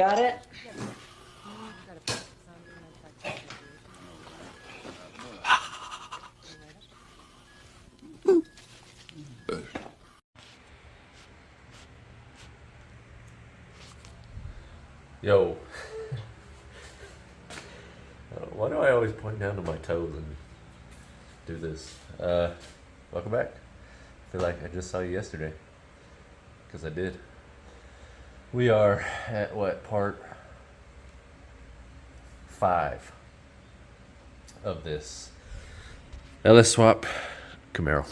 Got it? Yo. Why do I always point down to my toes and do this? Welcome back. I feel like I just saw you yesterday. Because I did. We are at what, part 5 of this LS swap Camaro.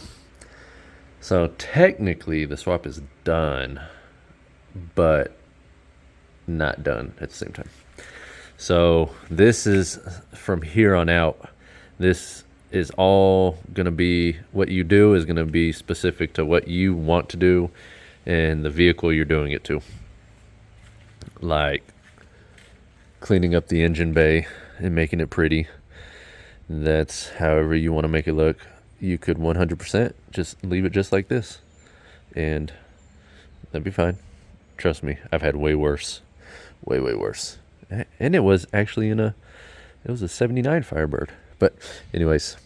So technically the swap is done, but not done at the same time. So this is from here on out. This is all gonna be, what you do is gonna be specific to what you want to do and the vehicle you're doing it to. Like cleaning up the engine bay and making it pretty. That's however you want to make it look. You could 100% just leave it just like this, and that'd be fine. Trust me, I've had way worse. Way worse. And it was actually it was a 79 Firebird. But anyways,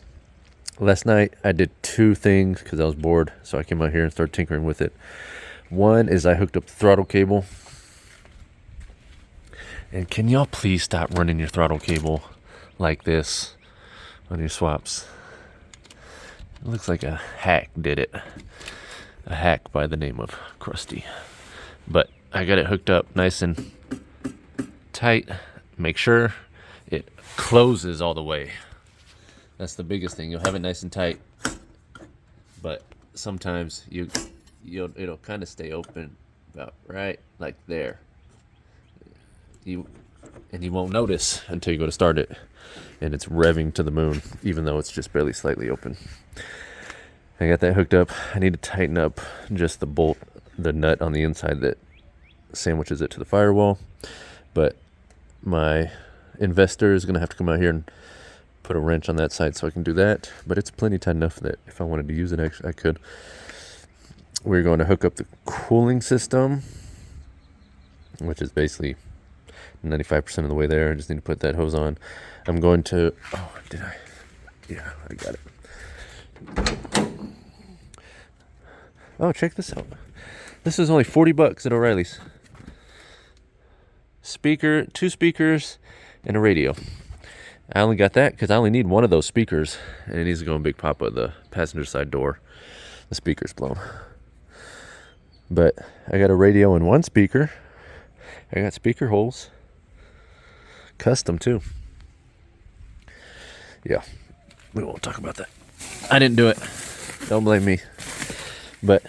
last night I did 2 things because I was bored, so I came out here and started tinkering with it. One is I hooked up the throttle cable. And can y'all please stop running your throttle cable like this on your swaps? It looks like a hack did it. A hack by the name of Krusty. But I got it hooked up nice and tight. Make sure it closes all the way. That's the biggest thing. You'll have it nice and tight, but sometimes it'll kind of stay open about right like there. You won't notice until you go to start it, and it's revving to the moon, even though it's just barely slightly open. I got that hooked up. I need to tighten up just the bolt, the nut on the inside that sandwiches it to the firewall. But my investor is going to have to come out here and put a wrench on that side so I can do that. But it's plenty tight enough that if I wanted to use it, actually, I could. We're going to hook up the cooling system, which is basically 95% of the way there. I just need to put that hose on. I'm going to, yeah, I got it. Oh, check this out. This is only $40 at O'Reilly's. Speaker, 2 speakers, and a radio. I only got that because I only need one of those speakers, and it needs to go in Big Papa, the passenger side door. The speaker's blown. But I got a radio and 1 speaker. I got speaker holes. Custom too. Yeah, we won't talk about that. I didn't do it. Don't blame me. But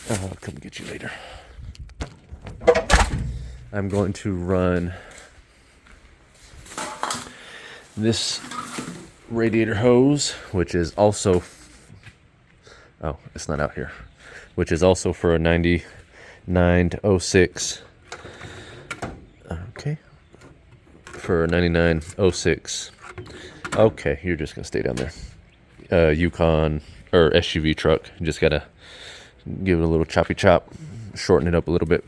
I'll come get you later. I'm going to run this radiator hose, which is also, oh, it's not out here, which is also for a 99 to 06. Okay. For a 99 06. Okay, you're just gonna stay down there. Yukon or SUV truck. You just gotta give it a little choppy chop, shorten it up a little bit.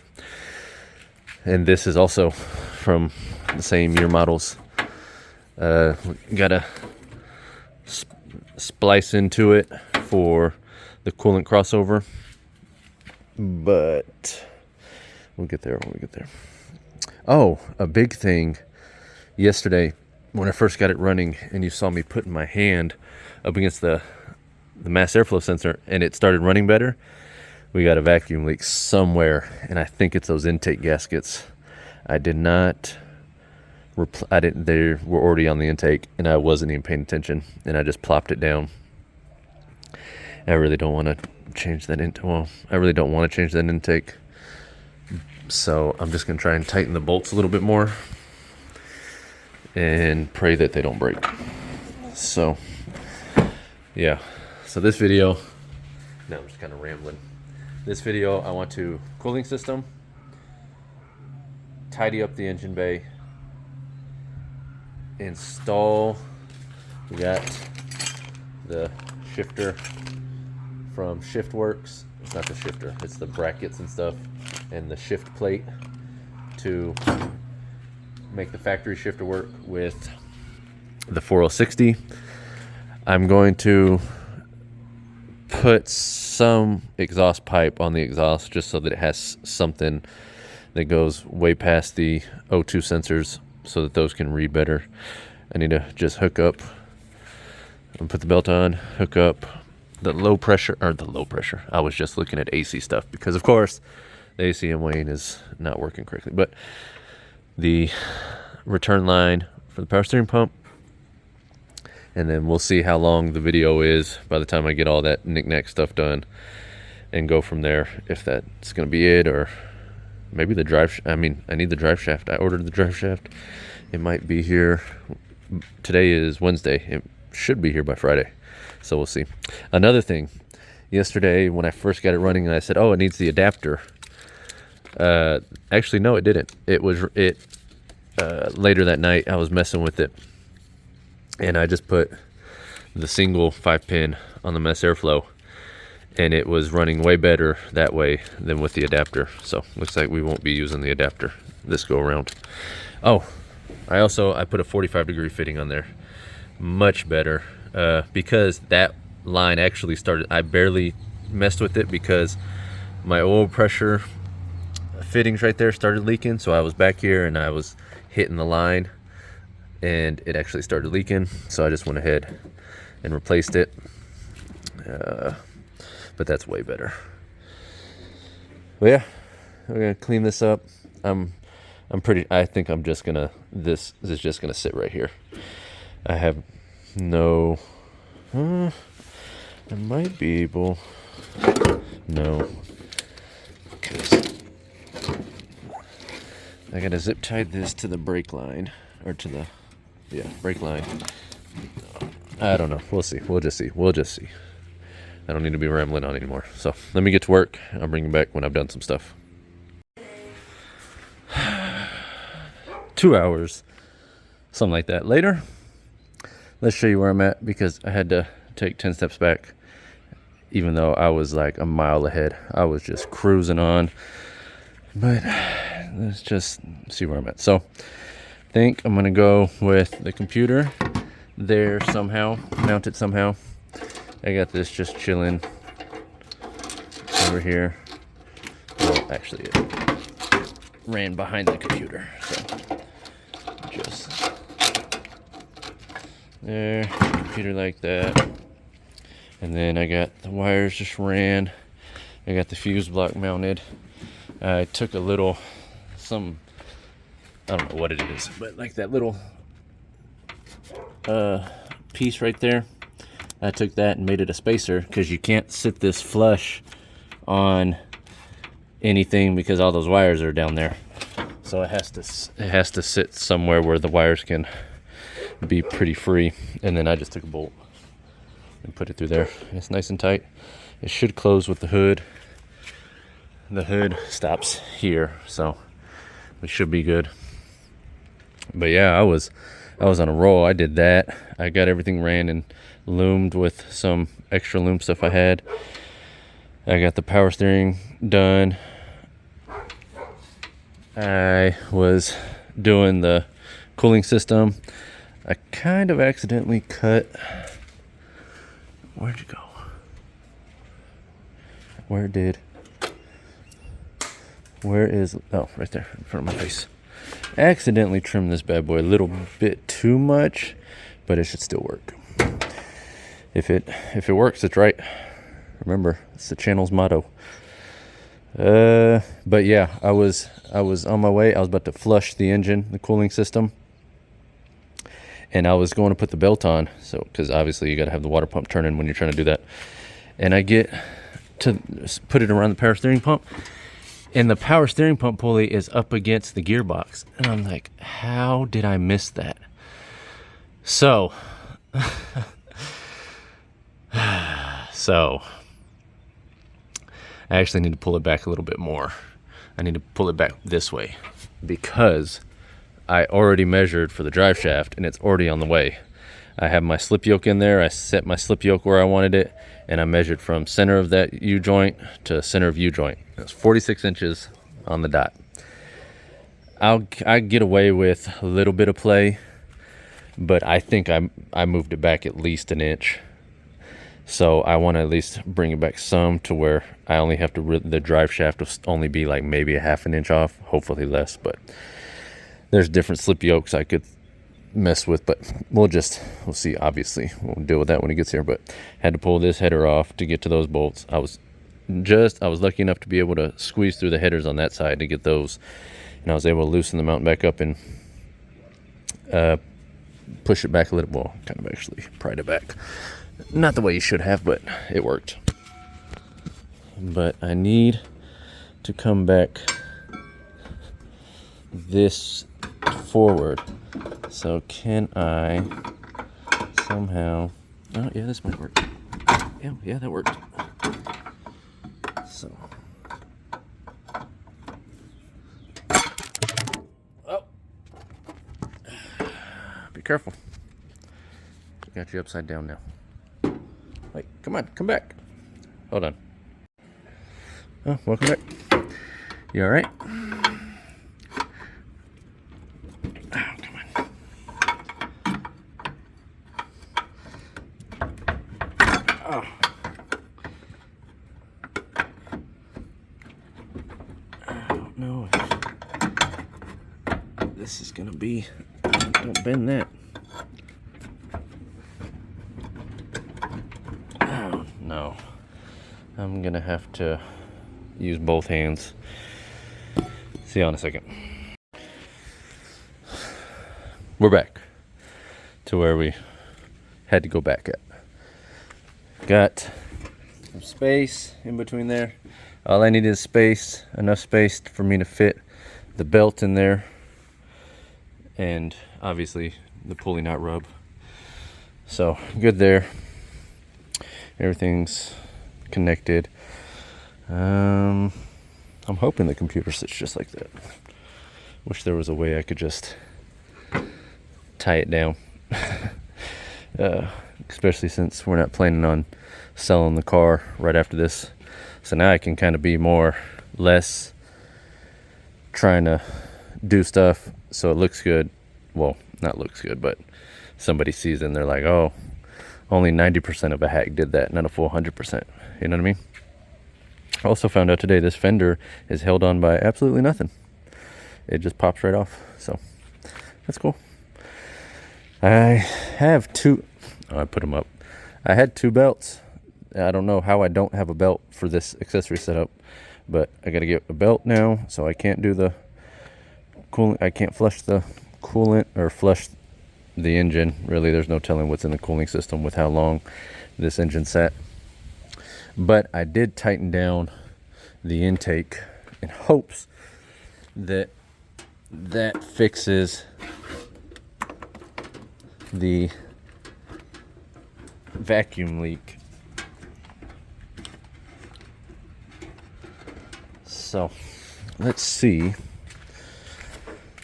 And this is also from the same year models. Gotta splice into it for the coolant crossover, but we'll get there when we get there. Oh, a big thing. Yesterday, when I first got it running, and you saw me putting my hand up against the mass airflow sensor, and it started running better, we got a vacuum leak somewhere, and I think it's those intake gaskets. I did not. They were already on the intake, and I wasn't even paying attention, and I just plopped it down. I really don't want to change that intake. Well, I really don't want to change that intake, so I'm just gonna try and tighten the bolts a little bit more and pray that they don't break. So yeah, so this video, no, I'm just kind of rambling. This video, I want to cooling system, tidy up the engine bay, install, we got the shifter from ShiftWorks. It's not the shifter, it's the brackets and stuff, and the shift plate to make the factory shifter work with the 4060. I'm going to put some exhaust pipe on the exhaust just so that it has something that goes way past the O2 sensors so that those can read better. I need to just hook up and put the belt on, hook up the low pressure. I was just looking at AC stuff because of course the AC in Wayne is not working correctly, but the return line for the power steering pump, and then we'll see how long the video is by the time I get all that knick-knack stuff done and go from there, if that's going to be it, or maybe the drive. I need the drive shaft. I ordered the drive shaft. It might be here. Today is Wednesday. It should be here by Friday, so we'll see. Another thing, yesterday when I first got it running and I said, oh, it needs the adapter. Actually, no, it didn't. Later that night I was messing with it, and I just put the single 5-pin on the mass airflow, and it was running way better that way than with the adapter. So looks like we won't be using the adapter this go around. Oh, I put a 45-degree fitting on there. Much better, because that line actually started, I barely messed with it because my oil pressure fittings right there started leaking. So I was back here and I was hitting the line and it actually started leaking, so I just went ahead and replaced it. But that's way better. But yeah, we're gonna clean this up. I think I'm just gonna, this is just gonna sit right here. I have no, I might be able, no, because I gotta zip tie this to the brake line, or to the, brake line. I don't know. We'll see. We'll just see. I don't need to be rambling on anymore. So let me get to work. I'll bring you back when I've done some stuff. 2 hours, something like that later. Let's show you where I'm at, because I had to take 10 steps back, even though I was like a mile ahead. I was just cruising on. But let's just see where I'm at. So I think I'm gonna go with the computer there somehow, mount it somehow. I got this just chilling over here. Well, actually it ran behind the computer, so just there, computer like that. And then I got the wires just ran. I got the fuse block mounted. I took a little, I don't know what it is, but like that little piece right there, I took that and made it a spacer, because you can't sit this flush on anything because all those wires are down there. So it has to sit somewhere where the wires can be pretty free. And then I just took a bolt and put it through there. It's nice and tight. It should close with the hood. The hood stops here, so we should be good. But yeah, I was on a roll. I did that. I got everything ran and loomed with some extra loom stuff I had. I got the power steering done. I was doing the cooling system. I kind of accidentally cut. Where'd you go? Where is, oh, right there in front of my face. I accidentally trimmed this bad boy a little bit too much, but it should still work. If it works, it's right. Remember, it's the channel's motto. But yeah, I was on my way. I was about to flush the engine, the cooling system, and I was going to put the belt on. So, because obviously you got to have the water pump turning when you're trying to do that. And I get to put it around the power steering pump, and the power steering pump pulley is up against the gearbox. And I'm like, how did I miss that? So, I actually need to pull it back a little bit more. I need to pull it back this way, because I already measured for the drive shaft and it's already on the way. I have my slip yoke in there. I set my slip yoke where I wanted it, and I measured from center of that U-joint to center of U-joint. It's 46 inches on the dot. I get away with a little bit of play, but I think I moved it back at least an inch. So I want to at least bring it back some to where I only have to, the drive shaft will only be like maybe a half an inch off, hopefully less. But there's different slip yokes I could mess with, but we'll see. Obviously we'll deal with that when it gets here. But had to pull this header off to get to those bolts. I was lucky enough to be able to squeeze through the headers on that side to get those, and I was able to loosen the mount back up and push it back a little. Well, kind of actually pried it back, not the way you should have, but it worked. But I need to come back this forward. So can I somehow, oh yeah, this might work. Yeah, that worked. So, oh, be careful. Got you upside down now. Wait, come on, come back. Hold on. Oh, welcome back. You all right? Oh, come on. Oh. I don't know if this is gonna be. Don't bend that. Oh no. I'm gonna have to use both hands. See you in a second. We're back to where we had to go back at. Got some space in between there. All I need is space, enough space for me to fit the belt in there, and obviously the pulley knot rub. So good there. Everything's connected. I'm hoping the computer sits just like that. Wish there was a way I could just tie it down. Especially since we're not planning on selling the car right after this. So now I can kind of be less trying to do stuff so it looks good. Well, not looks good, but somebody sees it and they're like, oh, only 90% of a hack did that, not a full 100%. You know what I mean? I also found out today this fender is held on by absolutely nothing. It just pops right off. So that's cool. I have two. Oh, I put them up. I had two belts. I don't know how I don't have a belt for this accessory setup, but I got to get a belt now, so I can't do the coolant. I can't flush the coolant or flush the engine. Really, there's no telling what's in the cooling system with how long this engine sat. But I did tighten down the intake in hopes that that fixes the vacuum leak. So let's see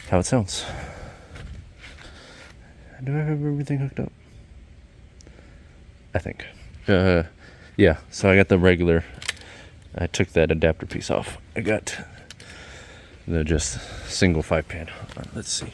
how it sounds. Do I have everything hooked up? I think. Yeah, so I got the regular. I took that adapter piece off. I got the just single 5-pan. Let's see.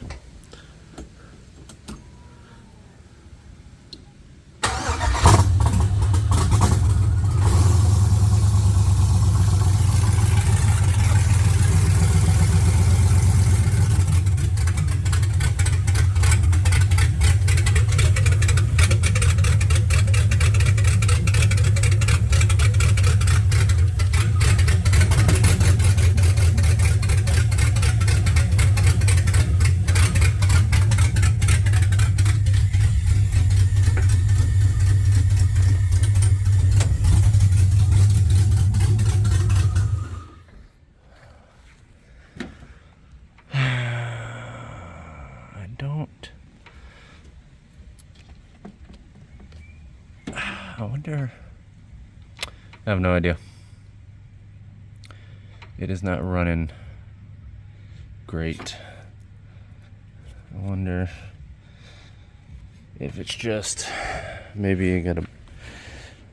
I wonder. I have no idea. It is not running great. I wonder if it's just maybe you got a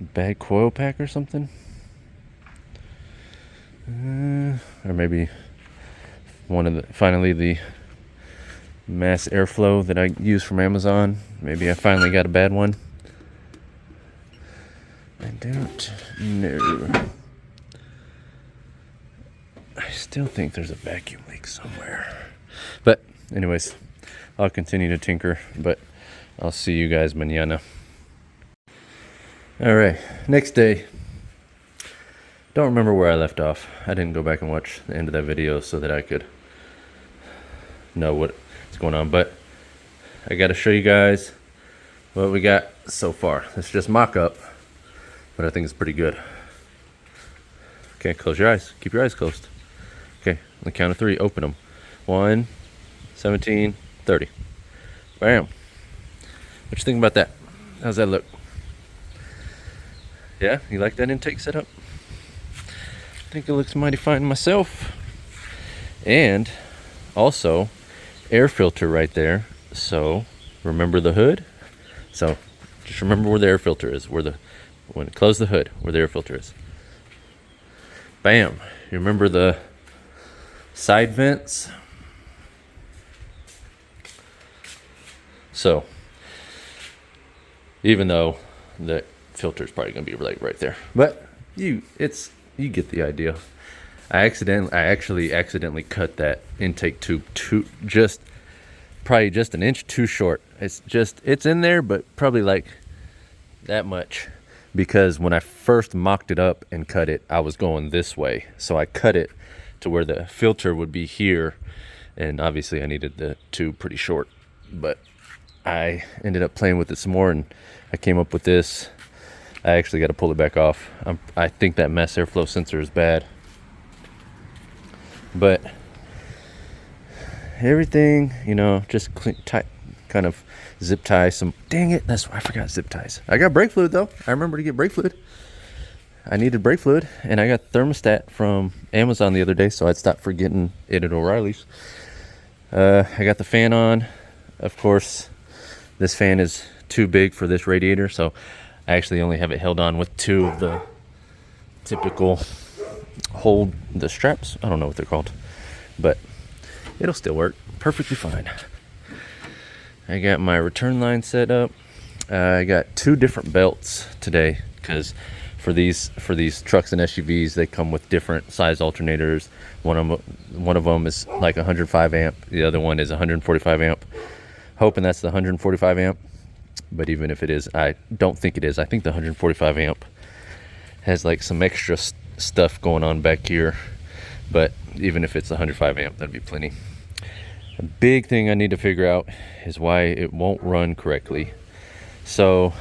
bad coil pack or something. Or maybe finally the mass airflow that I use from Amazon. Maybe I finally got a bad one. I don't know. I still think there's a vacuum leak somewhere. But anyways, I'll continue to tinker, but I'll see you guys mañana. All right, next day. Don't remember where I left off. I didn't go back and watch the end of that video so that I could know what's going on, but I got to show you guys what we got so far. It's just mock-up, but I think it's pretty good. Okay, close your eyes. Keep your eyes closed. Okay, on the count of 3, open them. 1, 17, 30. Bam. What you think about that? How's that look? Yeah, you like that intake setup? I think it looks mighty fine myself. And also, air filter right there. So remember the hood? So just remember where the air filter is. When close the hood, where the air filter is. Bam. You remember the side vents? So even though the filter is probably gonna be like right there, but you get the idea. I actually accidentally cut that intake tube probably just an inch too short. It's in there, but probably like that much, because when I first mocked it up and cut it, I was going this way, so I cut it to where the filter would be here, and obviously I needed the tube pretty short, but I ended up playing with it some more and I came up with this. I actually got to pull it back off. I think that mass airflow sensor is bad, but everything, just kind of zip tie some. Dang it, I forgot zip ties. I got brake fluid though. I remember to get brake fluid. I needed brake fluid, and I got thermostat from Amazon the other day, so I'd stop forgetting it at O'Reilly's. I got the fan on. Of course, this fan is too big for this radiator, so I actually only have it held on with 2 of the typical hold the straps. I don't know what they're called, but it'll still work perfectly fine. I got my return line set up. I got 2 different belts today, because for these trucks and SUVs, they come with different size alternators. One of them is like 105 amp. The other one is 145 amp. Hoping that's the 145 amp. But even if it is, I don't think it is. I think the 145 amp has like some extra stuff going on back here. But even if it's 105 amp, that'd be plenty. A big thing I need to figure out is why it won't run correctly. So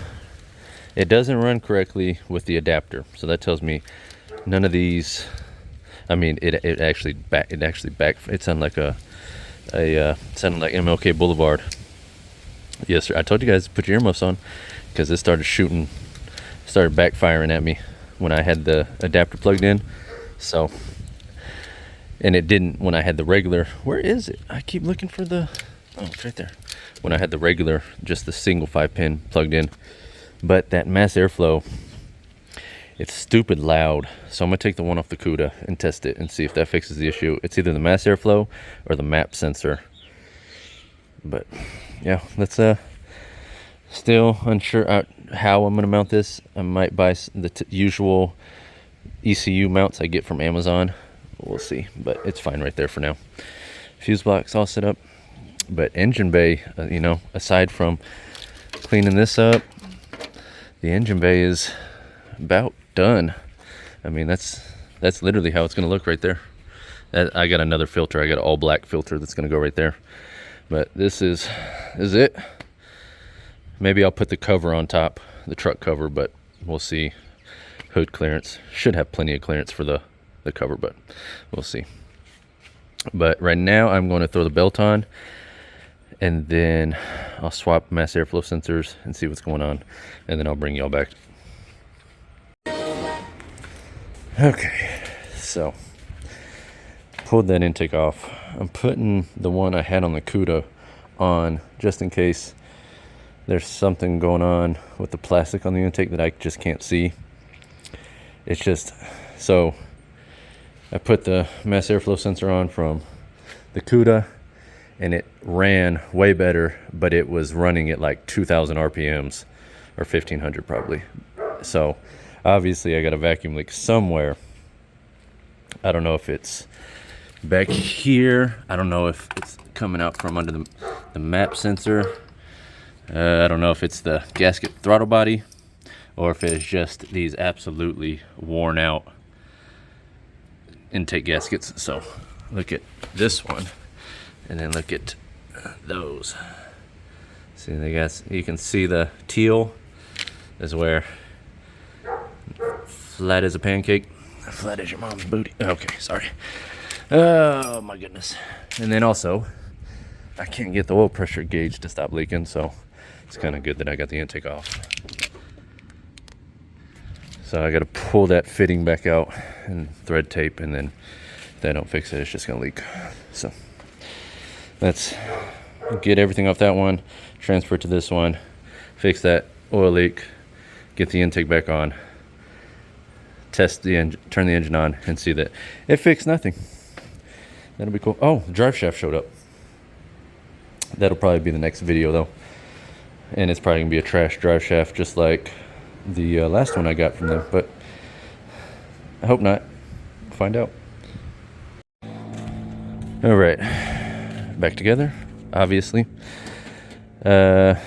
it doesn't run correctly with the adapter. So that tells me none of these. I mean, it sounded like sounded like MLK Boulevard. Yes, sir. I told you guys to put your earmuffs on, because it started backfiring at me when I had the adapter plugged in. So, and it didn't when I had the regular. Where is it? I keep looking for the. Oh, it's right there. When I had the regular, just the single 5-pin plugged in. But that mass airflow, it's stupid loud. So I'm gonna take the one off the CUDA and test it and see if that fixes the issue. It's either the mass airflow or the map sensor. But yeah, let's still unsure how I'm gonna mount this. I might buy the usual ECU mounts I get from Amazon. We'll see, but it's fine right there for now. Fuse blocks all set up, but engine bay, aside from cleaning this up, the engine bay is about done. I mean, that's literally how it's gonna look right there. I got another filter. I got an all black filter that's gonna go right there. But this is it. Maybe I'll put the cover on top, the truck cover, but we'll see. Hood clearance. Should have plenty of clearance for the cover, but we'll see. But right now I'm going to throw the belt on, and then I'll swap mass airflow sensors and see what's going on, and then I'll bring y'all back. Okay, so pulled that intake off. I'm putting the one I had on the CUDA on, just in case there's something going on with the plastic on the intake that I just can't see. It's just, so I put the mass airflow sensor on from the CUDA, and it ran way better, but it was running at like 2,000 RPMs or 1,500 probably. So obviously I got a vacuum leak somewhere. I don't know if it's back here. I don't know if it's coming out from under the map sensor. I don't know if it's the gasket throttle body or if it's just these absolutely worn out intake gaskets. So look at this one and then look at those. See, you can see the teal is where flat as a pancake, flat as your mom's booty. Okay, sorry. Oh my goodness. And then also I can't get the oil pressure gauge to stop leaking, so it's kind of good that I got the intake off. So I got to pull that fitting back out and thread tape, and then if they don't fix it, it's just gonna leak. So let's get everything off that one, transfer to this one, fix that oil leak, get the intake back on, test the engine, turn the engine on, and see that it fixed nothing. That'll be cool. Oh, the drive shaft showed up. That'll probably be the next video though, and it's probably gonna be a trash drive shaft just like the last one I got from them, but I hope not. Find out. All right, back together, obviously. Where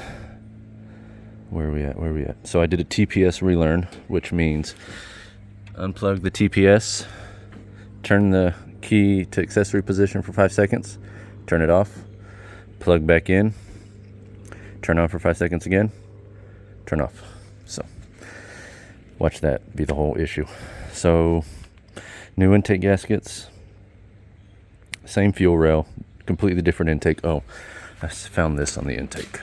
are we at? So I did a TPS relearn, which means unplug the TPS, turn the key to accessory position for 5 seconds, turn it off, plug back in, turn on for 5 seconds again, turn off. So watch that be the whole issue. So new intake gaskets, same fuel rail, completely different intake. Oh, I found this on the intake.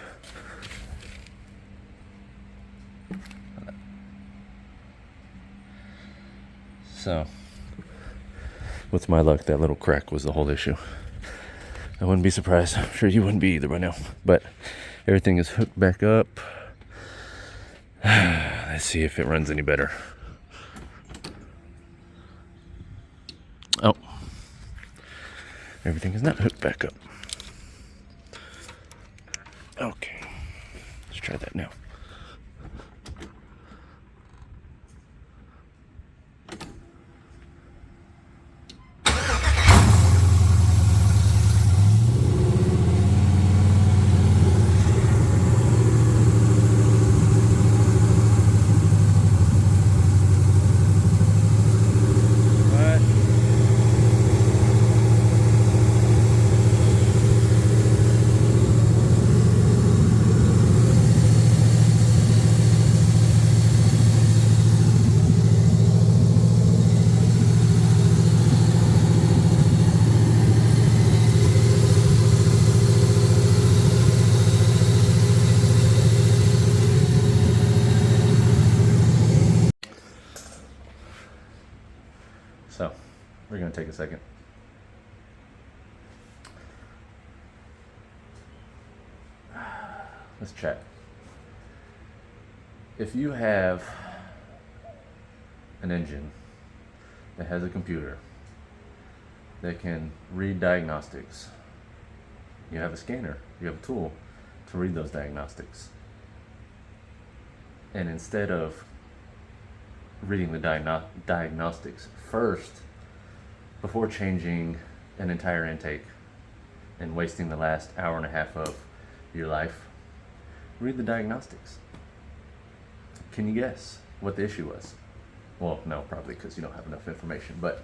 So with my luck, that little crack was the whole issue. I wouldn't be surprised. I'm sure you wouldn't be either by now. But everything is hooked back up. Let's see if it runs any better. Oh, everything is not hooked back up. Okay, let's try that now. So we're going to take a second. Let's check. If you have an engine that has a computer that can read diagnostics, you have a scanner, you have a tool to read those diagnostics. And instead of reading the diagnostics first before changing an entire intake and wasting the last hour and a half of your life, read the diagnostics. Can you guess what the issue was? Well, no, probably because you don't have enough information. But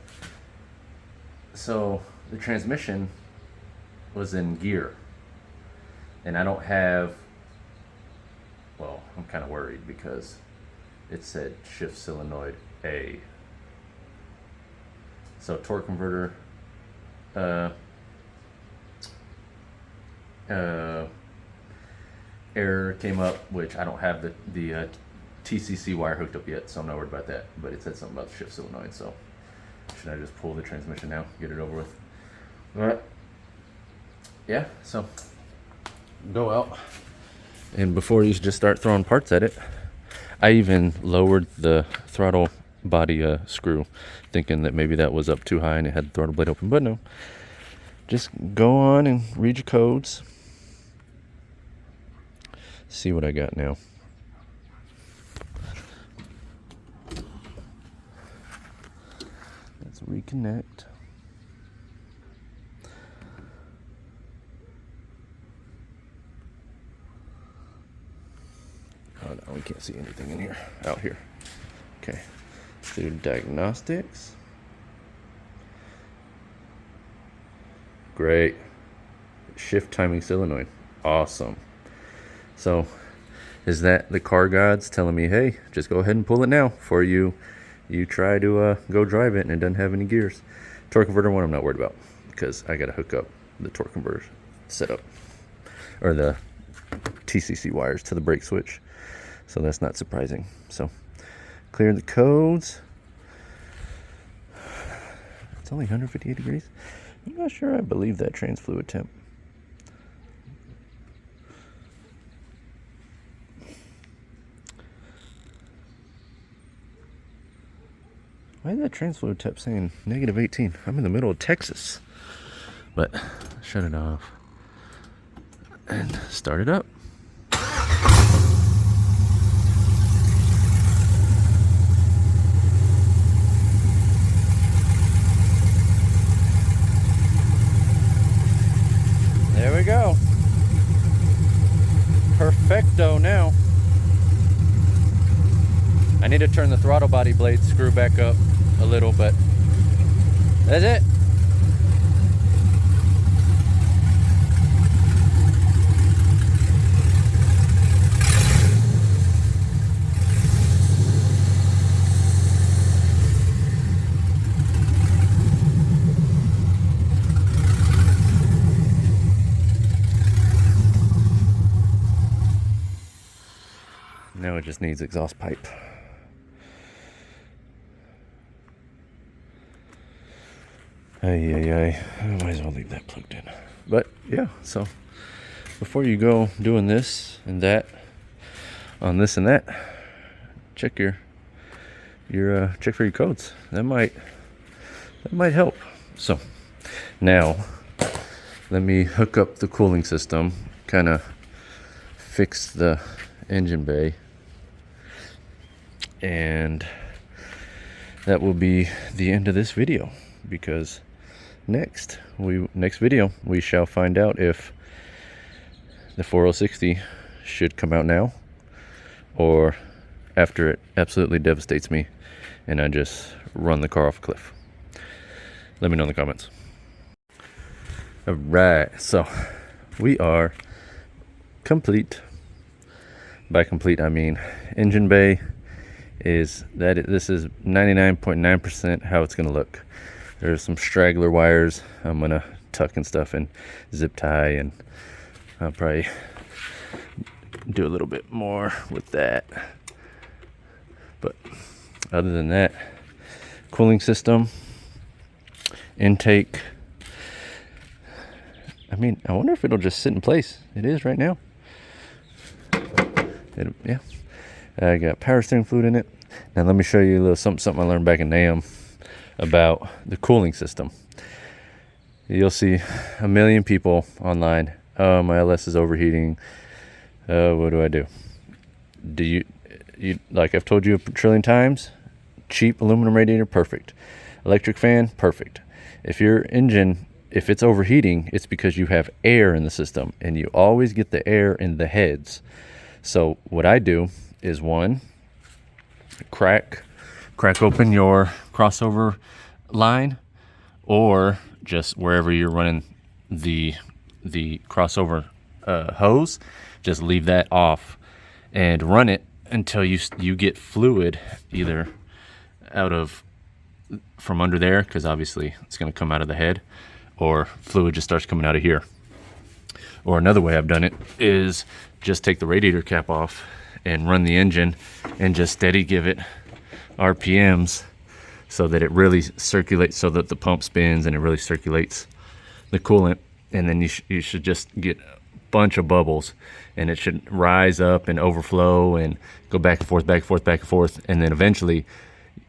so the transmission was in gear, and I don't have, well, I'm kind of worried because it said shift solenoid A. So torque converter error came up, which I don't have the TCC wire hooked up yet, so I'm not worried about that. But it said something about the shift solenoid, so should I just pull the transmission now, get it over with? All right. Yeah, so go out, and before you just start throwing parts at it, I even lowered the throttle body screw, thinking that maybe that was up too high and it had the throttle blade open, but no. just go on and read your codes. See what I got now. Let's reconnect. Oh no, we can't see anything in here. Out here. Okay. Let's do diagnostics. Great. Shift timing solenoid. Awesome. So, is that the car gods telling me, hey, just go ahead and pull it now before you try to go drive it and it doesn't have any gears? Torque converter one I'm not worried about because I got to hook up the torque converter setup or the TCC wires to the brake switch. So that's not surprising. So clear the codes. It's only 158 degrees. I'm not sure I believe that trans fluid temp. Why is that trans fluid temp saying negative 18? I'm in the middle of Texas. But shut it off and start it up. There we go. Perfecto now. I need to turn the throttle body blade screw back up a little, but that's it. Now it just needs exhaust pipe. I might as well leave that plugged in. But yeah, so before you go doing this and that on this and that, check your check for your codes. That might help. So now let me hook up the cooling system, kind of fix the engine bay, and that will be the end of this video, because next video we shall find out if the 4060 should come out now or after it absolutely devastates me and I just run the car off a cliff. Let me know in the comments. All right, so we are complete. By complete I mean engine bay is that this is 99.9% how it's gonna look. There's some straggler wires I'm gonna tuck and stuff and zip tie, and I'll probably do a little bit more with that. But other than that, cooling system, intake, I mean, I wonder if it'll just sit in place. It is right now. Yeah, I got power steering fluid in it. Now let me show you a little something I learned back in NAM about the cooling system. You'll see a million people online. Oh, my LS is overheating. What do I do? Do you like I've told you a trillion times, cheap aluminum radiator, perfect. Electric fan, perfect. If your engine, if it's overheating, it's because you have air in the system, and you always get the air in the heads. So what I do is, one, crack open your crossover line, or just wherever you're running the crossover hose, just leave that off and run it until you get fluid either out of from under there, because obviously it's going to come out of the head, or fluid just starts coming out of here. Or another way I've done it is just take the radiator cap off and run the engine and just steady give it RPMs so that it really circulates, so that the pump spins and it really circulates the coolant. And then you should just get a bunch of bubbles, and it should rise up and overflow and go back and forth, back and forth, back and forth. And then eventually,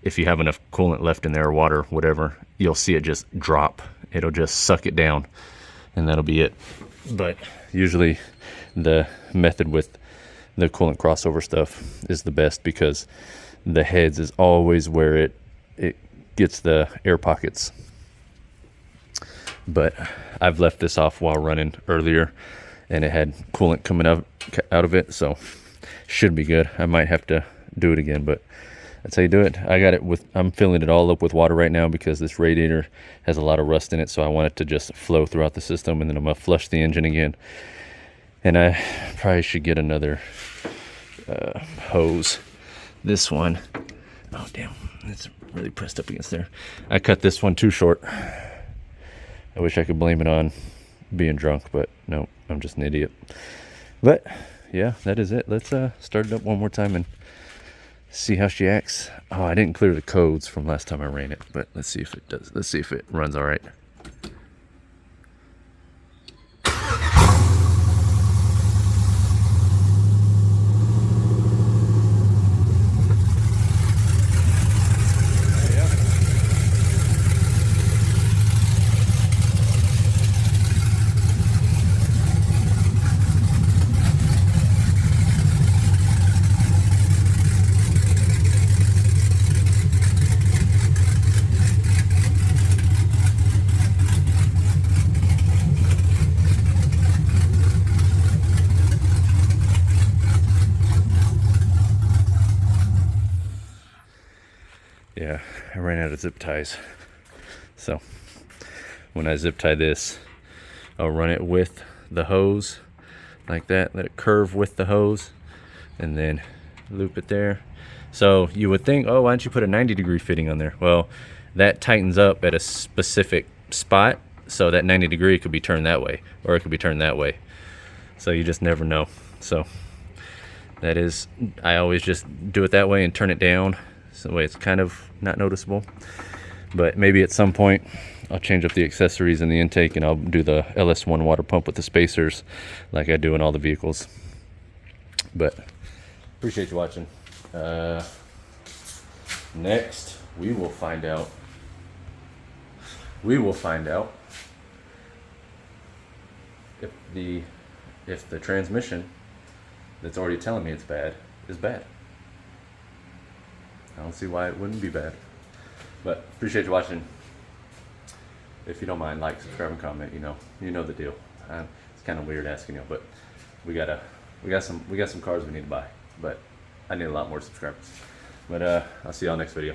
if you have enough coolant left in there, or water, whatever, you'll see it just drop. It'll just suck it down. and that'll be it. But usually the method with the coolant crossover stuff is the best, because the heads is always where it gets the air pockets. But I've left this off while running earlier, and it had coolant coming out of it, so should be good. I might have to do it again, but that's how you do it. I'm filling it all up with water right now because this radiator has a lot of rust in it, so I want it to just flow throughout the system, and then I'm gonna flush the engine again. And I probably should get another hose. This one, oh damn, it's really pressed up against there. I cut this one too short. I wish I could blame it on being drunk, but no, I'm just an idiot. But yeah, that is it. Let's start it up one more time and see how she acts. Oh, I didn't clear the codes from last time I ran it, but let's see if it does. Let's see if it runs all right. Yeah, I ran out of zip ties. So when I zip tie this, I'll run it with the hose like that, let it curve with the hose, and then loop it there. So you would think, oh, why don't you put a 90-degree fitting on there? Well, that tightens up at a specific spot, so that 90-degree could be turned that way, or it could be turned that way. So you just never know. So that is, I always just do it that way and turn it down, so that way it's kind of not noticeable. But maybe at some point I'll change up the accessories in the intake, and I'll do the LS1 water pump with the spacers like I do in all the vehicles. But appreciate you watching. Next we will find out if the transmission that's already telling me it's bad is bad. I don't see why it wouldn't be bad. But appreciate you watching. If you don't mind, like, subscribe, and comment. You know the deal. It's kind of weird asking you, but we got some cars we need to buy. But I need a lot more subscribers. But I'll see y'all next video.